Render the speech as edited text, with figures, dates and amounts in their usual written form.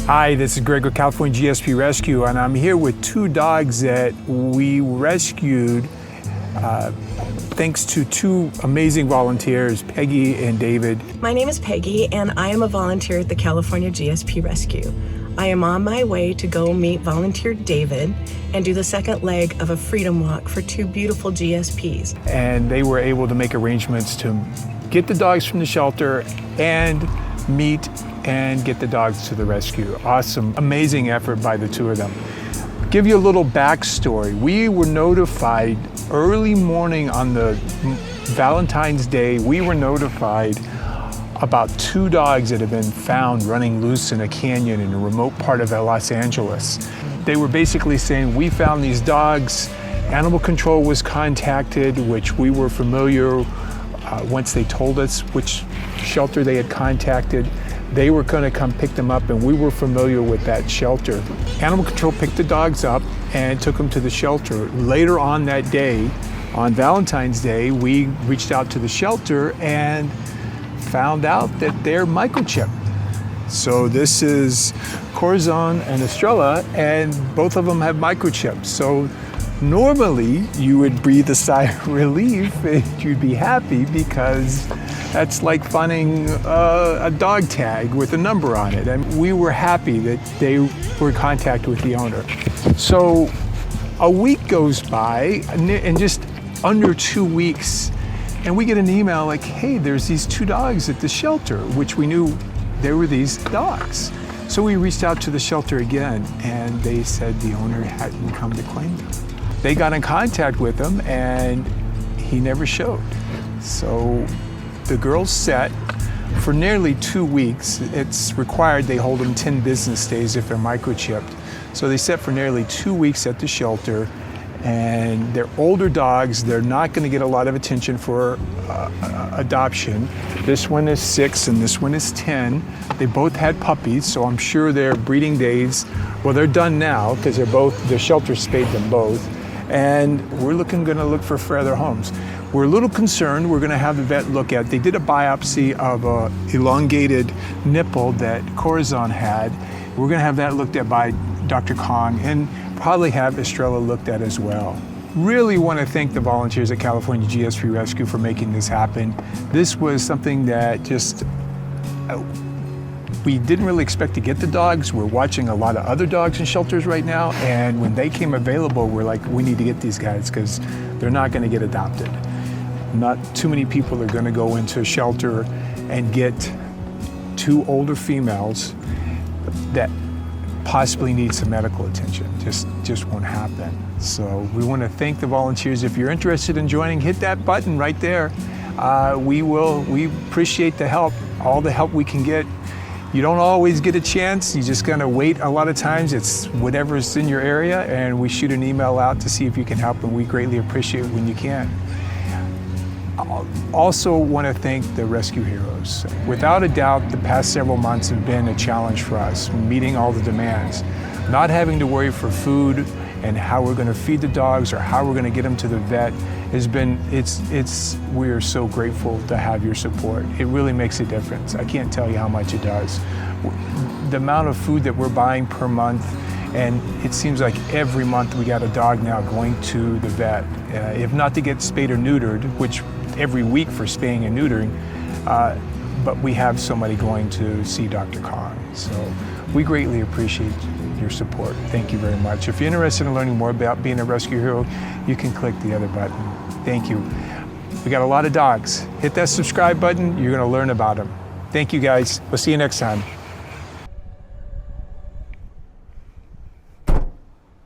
Hi, this is Greg with California GSP Rescue, and I'm here with two dogs that we rescued thanks to two amazing volunteers, Peggy and David. My name is Peggy, and I am a volunteer at the California GSP Rescue. I am on my way to go meet volunteer David and do the second leg of a freedom walk for two beautiful GSPs. And they were able to make arrangements to get the dogs from the shelter and meet and get the dogs to the rescue. Awesome, amazing effort by the two of them. Give you a little backstory. We were notified early morning on the Valentine's Day, we were notified about two dogs that had been found running loose in a canyon in a remote part of Los Angeles. They were basically saying, we found these dogs, animal control was contacted, which we were familiar once they told us which shelter they had contacted. They were going to come pick them up, and we were familiar with that shelter. Animal control picked the dogs up and took them to the shelter. Later on that day, on Valentine's Day, we reached out to the shelter and found out that they're microchipped. So this is Corazon and Estrella, and both of them have microchips. So normally you would breathe a sigh of relief and you'd be happy, because that's like finding a dog tag with a number on it. And we were happy that they were in contact with the owner. So a week goes by, and just under 2 weeks, and we get an email like, hey, there's these two dogs at the shelter, which we knew there were these dogs. So we reached out to the shelter again, and they said the owner hadn't come to claim them. They got in contact with him, and he never showed. So the girls set for nearly 2 weeks. It's required they hold them 10 business days if they're microchipped. So they set for nearly 2 weeks at the shelter, and they're older dogs. They're not going to get a lot of attention for adoption. This one is 6 and this one is 10. They both had puppies, so I'm sure their breeding days, well, they're done now because the shelter spayed them both. And we're going to look for further homes. We're a little concerned. We're going to have the vet look at. They did a biopsy of a elongated nipple that Corazon had. We're going to have that looked at by Dr. Kong, and probably have Estrella looked at as well. Really want to thank the volunteers at California GSP Rescue for making this happen. This was something that just, we didn't really expect to get the dogs. We're watching a lot of other dogs in shelters right now, and when they came available, we're like, we need to get these guys because they're not going to get adopted. Not too many people are going to go into a shelter and get two older females that possibly need some medical attention. Just won't happen. So we want to thank the volunteers. If you're interested in joining, hit that button right there. We appreciate the help, all the help we can get. You don't always get a chance. You just gotta wait. A lot of times it's whatever's in your area, and we shoot an email out to see if you can help, and we greatly appreciate it when you can. Also want to thank the rescue heroes. Without a doubt, the past several months have been a challenge for us, meeting all the demands. Not having to worry for food and how we're going to feed the dogs or how we're going to get them to the vet has been, we are so grateful to have your support. It really makes a difference. I can't tell you how much it does. The amount of food that we're buying per month, and it seems like every month we got a dog now going to the vet. If not to get spayed or neutered, which every week for spaying and neutering, but we have somebody going to see Dr. Kong. So we greatly appreciate your support. Thank you very much. If you're interested in learning more about being a rescue hero, you can click the other button. Thank you. We got a lot of dogs. Hit that subscribe button. You're going to learn about them. Thank you, guys. We'll see you next time.